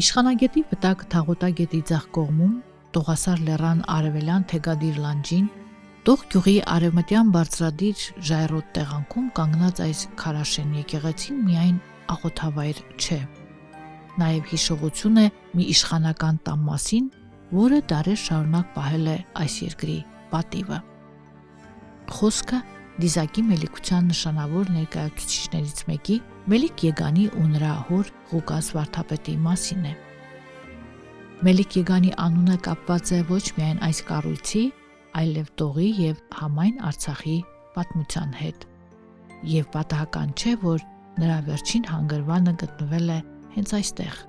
Իշխանագետի վտակ Թաղոտագետի ձախ կողմում, Տողասար լեռան արևելյան Թեգադիր լանջին, Տող գյուղի արևմտյան բարձրադիր ժայռոտ տեղանքում կանգնած այս քարաշեն եկեղեցին միայն աղոթավայր չէ, նաև հիշողություն է մի իշխանական տան մասին, որը դարեր շարունակ պահել է այս երկրի պատիվը։ Խոսքը Դիզակի Մելիքության նշանավոր ներկայացուցիչներից մեկի Մելիք Եգանի ու նրա հոր Ղուկաս վարդապետի մասին է։ Մելիք Եգանի անունը կապված է ոչ միայն այս կառույցի, այլև Տողի և համայն Արցախի պատմության հետ, և պատահական չէ, որ նրա վերջին հանգրվանը գտնվել է հենց այստեղ,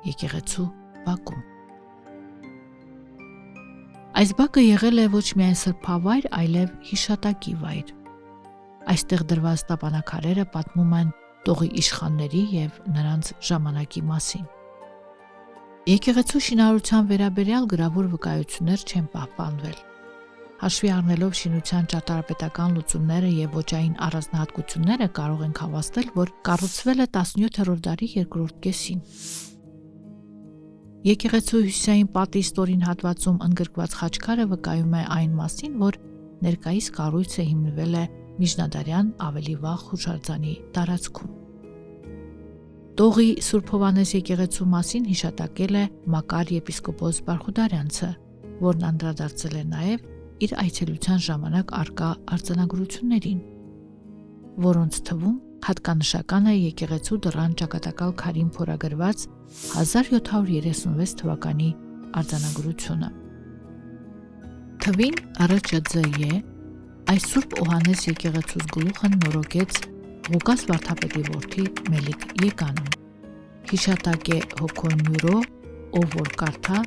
եկեղեցու բակում։ Այս բակը եղել է ոչ միայն սրբավայր, այլև հիշատակի վայր։ Այստեղ դրված տապանաքարերը պատմում են Տողի իշխանների և նրանց ժամանակի մասին։ Եկեղեցու շինարարության վերաբերյալ գրավոր վկայություններ չեն պահպանվել։ Հաշվի առնելով շինության ճարտարապետական լուծումները և ոճային առանձնահատկությունները կարող ենք հավաստել, որ կառուցվել է 17-րդ դարի երկրորդ կեսին։ Եկեղեցու հյուսիսային պատի ստորին հատվածում ընդգրկված խաչքարը վկայում է այն մասին, որ ներկայիս կառույցը հիմնվել է միջնադարյան ավելի վաղ հուշարձանի տարածքում։ Տողի Սուրբ Հովհաննես եկեղեցու մասին հիշատակել է Մակար եպիսկոպոս Բարխուդարյանցը, որն անդրադարձել է նաև իր այցելության ժամանակ առկա արձանագրություններին, որոնց թվում հատկանշական է եկեղեցու դռան ճակատակալ քարին փորագրված 1736 թվականի արձանագրությունը։ Թվին ՌՃՁԵ այս Սուրբ Օհաննես եկեղեցուց գլուխը նորոգեց Ղուկաս վարդապետի որդի Մելիք Եգանն։ Հիշատակ է հոգոնյուրո, ով որ կարդա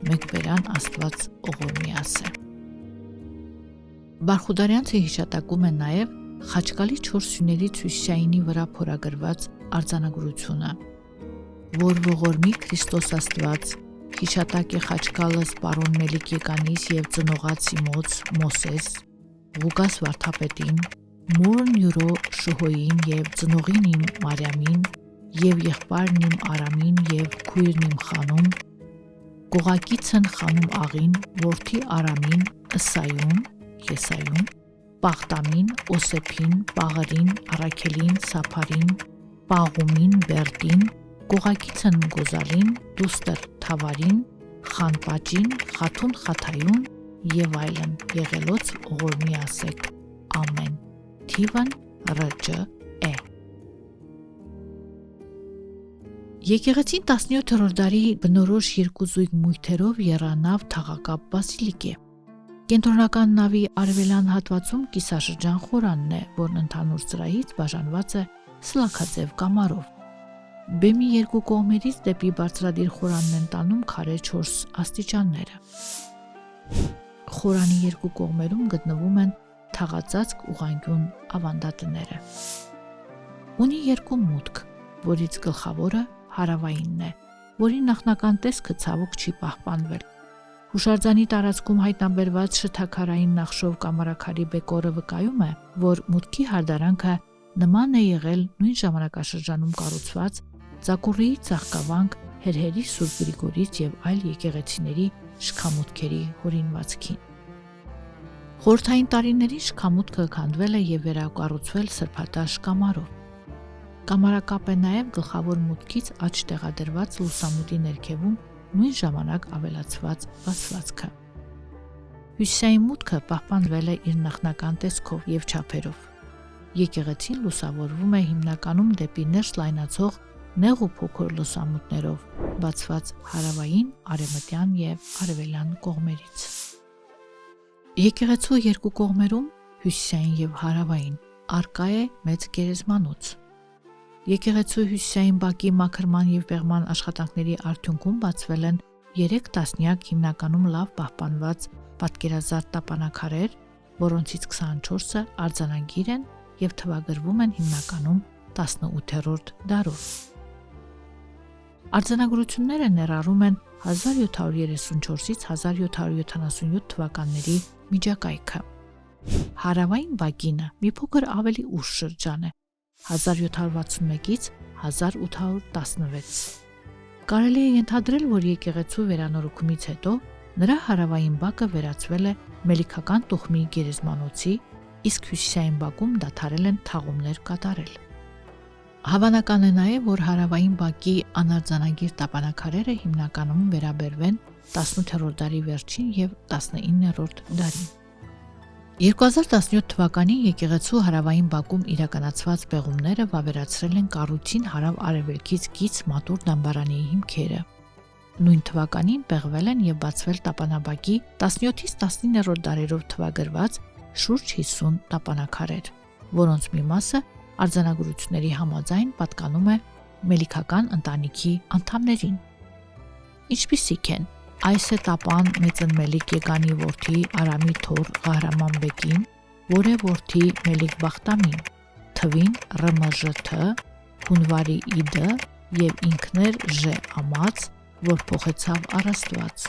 մեկվերան Աստված ողորմի ասե։ Բարխուդարյանցը հիշատակում է նաև Խաչկալի 4 սյուներից հյուսիսայինի վրա փորագրված արձանագրությունը, որ ողորմի Քրիստոս Աստված, հիշատակ է Խաչկալս պարոն Մելիք Եգանիս և ծնողած Սիմոց Մոսես, Ղուկաս վարդապետին, մորն յուրո Շուհոյին և ծնողին իմ Մարյամին և եղբայրն իմ Արամին և քույրն իմ Խանոմ, Կողակիցն Խանոմ աղին, որդի Արամին, Ըսայուն, Եսայուն, Պաղտամին, Օսեփին, Պաղրին, Առաքելին, Սափարին, Պաղումին, Բերտին, Կողակիցն Գոզալին, դուստր Թավարին, Խանպաճին, Խաթուն Խաթայուն և այլն, եղելոց ողորմի ասեք, ամեն, թիվն ՌՃԷ։ Եկեղեցին 17-րդ դարի բնորոշ երկու զույգ մույթերով եռանավ թաղակապ բասիլիկ է։ Կենտրոնական նավի արևելյան հատվածում կիսաշրջան խորանն է, որն ընդհանուր ծրահից բաժանված է սլաքաձև կամարով։ Բեմի երկու կողմերից դեպի բարձրադիր խորանն են տանում քարե 4 աստիճանները։ Խորանի երկու կողմերում գտնվում են թաղածածկ ուղղանկյուն ավանդատները։ Ունի երկու մուտք, որից գլխավորը հարավայինն է, որի նախնական տեսքը ցավոք չի պահպանվել։ Հուշարձանի տարածքում հայտնաբերված շթաքարային նախշով կամարաքարի բեկորը վկայում է, որ մուտքի հարդարանքը նման է եղել նույն ժամանակաշրջանում կառուցված Ծակուռիի ծաղկավանք Հերհերի Սուրբ Գրիգորից և այլ եկեղեցիների շքամուտքերի հորինվածքին։ Խորհրդային տարիներին շքամուտքը քանդվել է և վերակառուցվել սրբատաշ կամարով։ Կամարակապ է նաև գլխավոր մուտքից աջ տեղադրված լուսամուտի ներքևում նույն ժամանակ ավելացված բացվածքը։ Հյուսիսային մուտքը պահպանվել է իր նախնական տեսքով և չափերով։ Եկեղեցին լուսավորվում է հիմնականում դեպի ներս լայնացող նեղ ու փոքր լուսամուտներով, բացված հարավային, արևմտյան և արևելյան կողմերից։ Եկեղեցու երկու կողմերում, հյուսիսային և հարավային, առկա է մեծ գերեզմանոց։ Եկեղեցու հյուսիսային բակի մաքրման և պեղման աշխատանքների արդյունքում բացվել են 3 տասնյակ հիմնականում լավ պահպանված պատկերազարդ տապանաքարեր, որոնցից 24-ը արձանագիր են և թվագրվում են հիմնականում 18-րդ դարով։ Արձանագրությունները ներառում են 1734-ից 1777 թվականների միջակայքը։ Հարավային բակինը մի փոքր ավելի ուշ շրջան է, 1761-ից 1816։ Կարելի է ենթադրել, որ եկեղեցու վերանորոգումից հետո նրա հարավային բակը վերածվել է Մելիքական տուխմի գերեզմանոցի, իսկ հյուսիսային բակում դադարել են թաղումներ կատարել։ Հավանական է նաև, որ հարավային բակի անարձանագիր տապանաքարերը հիմնականում վերաբերվեն 18-րդ դարի վերջին եւ 19-րդ դարին։ 2017 թվականին եկեղեցու հարավային բակում իրականացված պեղումները վավերացրել են կառույցին հարավ-արևելքից գից մատուռ դամբարանի հիմքերը։ Նույն թվականին պեղվել են եւ բացվել տապանաբակի 17-ից 19-րդ դարերով թվագրված շուրջ 50 տապանաքարեր, որոնց մի մասը արձանագրությունների համաձայն պատկանում է Մելիքական ընտանիքի անդամներին։ Ինչպիսիք են Այսե տապան մեծն Մելիք Եկանի որդի Արամի թոռ Ղահրաման բեկին, որե որդի Մելիք Բախտամին, թվին ՌՄԺԹ, հունվարի իդը եւ ինքներ Ժ ամաց, որ փոխեցավ առաստված,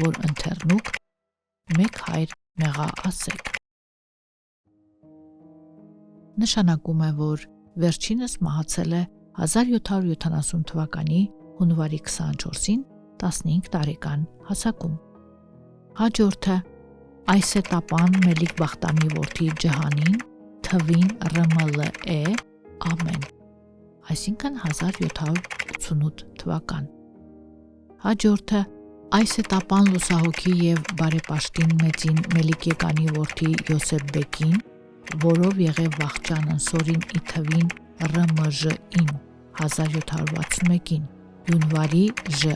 որ ընթեռնուկ մեկ հայր մեղա ասեք։ Նշանակում է, որ վերջինս մահացել է 1770 թվականի հունվարի 24-ին 15 տարեկան հասակում։ Հաջորդը Այսե տապան Մելիք Բախտամի որդի Ջհանին, թվին ՌՄԼ ամեն, այսինքն 1788 թվական։ Հաջորդը Այսե տապան լուսահոգի եւ բարեպաշտին մեծին Մելիք Եկանի որդի Յոսեփ բեկին, որով եղև վախճան ընսորին ի թվին ՌՄԺ-ին 1761-ին, հունվարի Ժ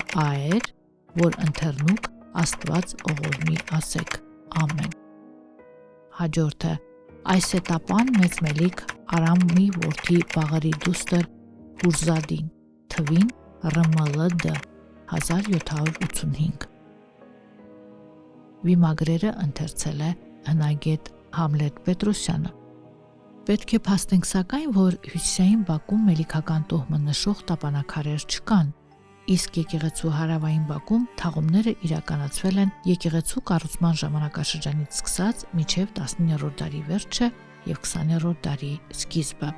որ ընթեռնուկ Աստված ողորմի ասեք, ամեն։ Հաջորդը Այսե տապան մեծ Մելիք Արամի որդի Բաղարի դուստր Հուրզադին, թվին ՌՄԼԴ 1785։ Վիմագրերը ընթերցել է հնագետ Համլետ Պետրոսյանը։ Պետք է փաստենք սակայն, որ հյուսիսային բակում Մելիքական տոհմը նշող տապանաքարեր չկան, իսկ եկեղեցու հարավային բակում թաղումները իրականացվել են եկեղեցու կառուցման ժամանակաշրջանից սկսած մինչև 19-րդ դարի վերջը եւ 20-րդ դարի սկիզբը։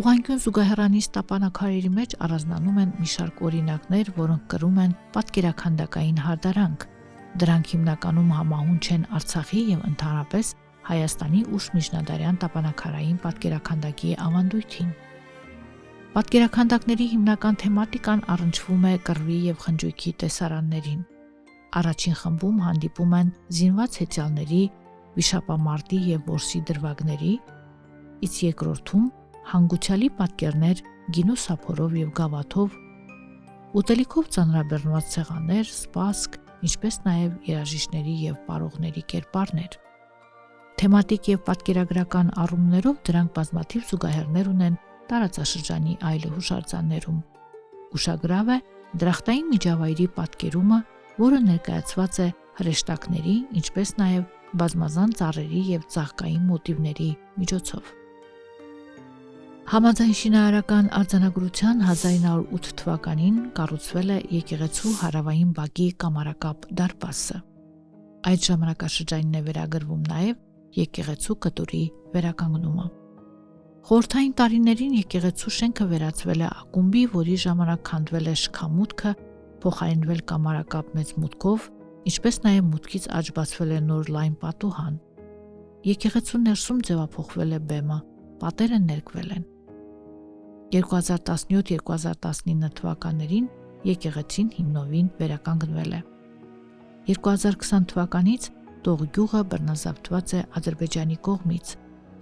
Ուղղանկյուն զուգահեռանիստ տապանաքարերի մեջ առանձնանում են մի շարք օրինակներ, որոնք կրում են պատկերաքանդակային հարդարանք։ Դրանք հիմնականում համահունչ են Արցախի եւ ընդհանրապես Հայաստանի ուշ միջնադարյան տապանաքարային պատկերաքանդակի ավանդույթին։ Պատկերաքանդակների հիմնական թեմատիկան առնչվում է կռվի եւ խնջույքի տեսարաններին։ Առաջին խմբում հանդիպում են զինված հեծյալների, վիշապամարտի եւ որսի դրվագների, իսկ երկրորդում հանգուցյալի պատկերներ գինու սափորով եւ գավաթով, ուտելիքով ծանրաբեռնված սեղաններ, սպասք, ինչպես նաեւ երաժիշտների եւ պարողների կերպարներ։ Թեմատիկ եւ պատկերագրական առումներով դրանք բազմաթիվ զուգահեռներ ունեն տարածաշրջանի այլ հուշարձաններում։ Ուշագրավ է դրախտային միջավայրի պատկերումը, որը ներկայացված է հրեշտակների, ինչպես նաեւ բազմազան ծառերի եւ ծաղկային մոտիվների միջոցով։ Համաձայն շինարարական արձանագրության 1908 թվականին կառուցվել է եկեղեցու հարավային բակի կամարակապ դարպասը։ Այդ ժամանակաշրջանին է վերագրվում նաեւ եկեղեցու կտուրի վերականգնումը։ Խորհրդային տարիներին եկեղեցու շենքը վերածվել է ակումբի, որի ժամանակ քանդվել է շքամուտքը, փոխարինվել կամարակապ մեծ մուտքով, ինչպես նաև մուտքից աջ բացվել է նոր լայն պատուհան։ Եկեղեցու ներսում ձևափոխվել է բեմը, պատերը ներկվել են։ 2017-2019 թվականներին եկեղեցին հիմնովին վերականգնվել է։ 2020 թվականից Տող գյուղը բռնազավթված է Ադրբեջանի կողմից,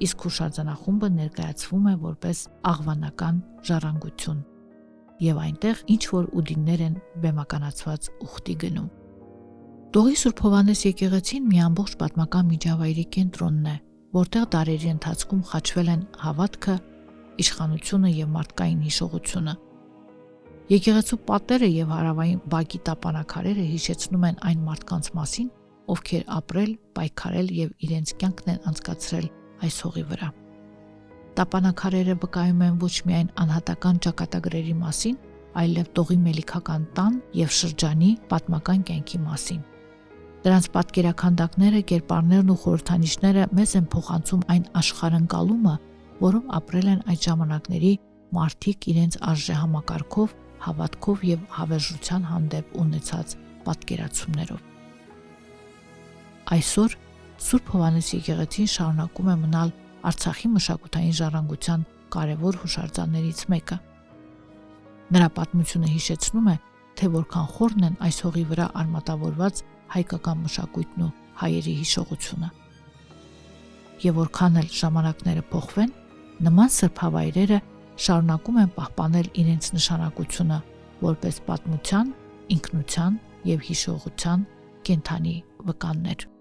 իսկ հուշարձանախումբը ներկայացվում է որպես աղվանական ժառանգություն, եւ այնտեղ ինչ-որ ուդիններ են բեմականացված ուխտի գնում։ Տողի Սուրբ Հովհաննես եկեղեցին մի ամբողջ պատմական միջավայրի կենտրոնն է, որտեղ դարերի ընթացքում խաչվել են հավատքը, իշխանությունը եւ մարդկային հիշողությունը։ Եկեղեցու պատերը եւ հարավային բակի տապանաքարերը հիշեցնում են այն մարդկանց մասին, ովքեր ապրել, պայքարել եւ իրենց կյանքն են անցկացրել այս հողի վրա։ Տապանաքարերը վկայում են ոչ միայն անհատական ճակատագրերի մասին, այլև Տողի Մելիքական տան եւ շրջանի պատմական կյանքի մասին։ Դրանց պատկերաքանդակները, կերպարներն ու խորհրդանիշները մեզ են փոխանցում այն աշխարհընկալումը, որով ապրել են այդ ժամանակների մարդիկ իրենց արժեհամակարգով հավատքով եւ հավերժության հանդեպ ունեցած պատկերացումներով։ Այսօր Սուրբ Հովհաննես եկեղեցին շարունակում է մնալ Արցախի մշակութային ժառանգության կարևոր հուշարձաններից մեկը։ Նրա պատմությունը հիշեցնում է, թե որքան խորն են այս հողի վրա արմատավորված հայկական մշակույթն ու հայերի հիշողությունը։ Եվ որքան էլ ժամանակները փոխվեն, նման սրբավայրերը շարունակում են պահպանել իրենց նշանակությունը որպես պատմության, ինքնության եւ հիշողության կենդանի վկաններ։